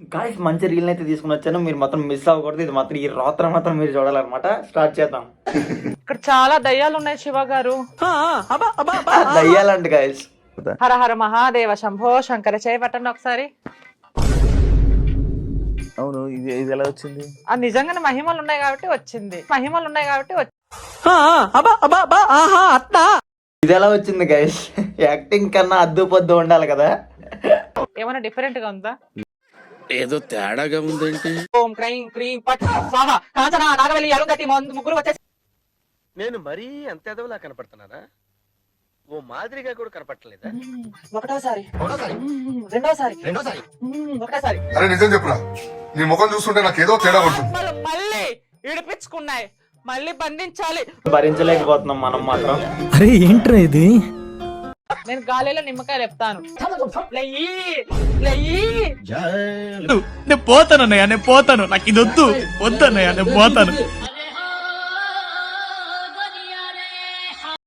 Guys మంచి reel అయితే తీసుకుని వచ్చాను, మీరు మాత్రం మిస్ అవ్వకూడదు. ఇది మాత్రం ఈ రాత్రి మాత్రం మీరు చూడాలన్నమాట. స్టార్ట్ చేద్దాం. ఇక్కడ చాలా దయ్యాలు ఉన్నాయి శివ గారు. దయ్యాలండి గాయస్. హర హర మహాదేవ శంభో శంకర చేయబట్టండి ఒకసారి. అవును, ఇది ఎలా వచ్చింది? అది నిజంగానే మహిమలు ఉన్నాయి కాబట్టి వచ్చింది. ఇది ఎలా వచ్చింది గైస్? యాక్టింగ్ కన్నా అద్దు పొద్దు ఉండాలి కదా. ఏమైనా డిఫరెంట్ గా ఉందా? ఏదో తేడాగా ఉందేంటి? ఓం క్రైం క్రీం పట్ స్వాహ కాంచన నాగవల్లి అరుంధతి ముగ్గురు వచ్చేసి. నేను మరీ అంత ఎదవలా కనపడుతున్నానా? ఓ మాదిరిగా కూడా కనపడలేదా? ఒకటోసారి రెండోసారి ఒకటోసారి. అరే నిజం చెప్పురా, నీ ముఖం చూస్తుంటే నాకేదో తేడా ఉంటుంది. మళ్ళీ ఇడిపించుకున్నాయి, మళ్ళీ బంధించాలి. భరించలేకపోతున్నాం మనం మాత్రం. అరే ఏంట్రా ఇది? నేను గాలిలో నిమ్మకాయలు చెప్తాను. నేను పోతాను అన్నయ్య, నేను పోతాను. నాకు ఇది వద్దన్నయ్య, నేను పోతాను.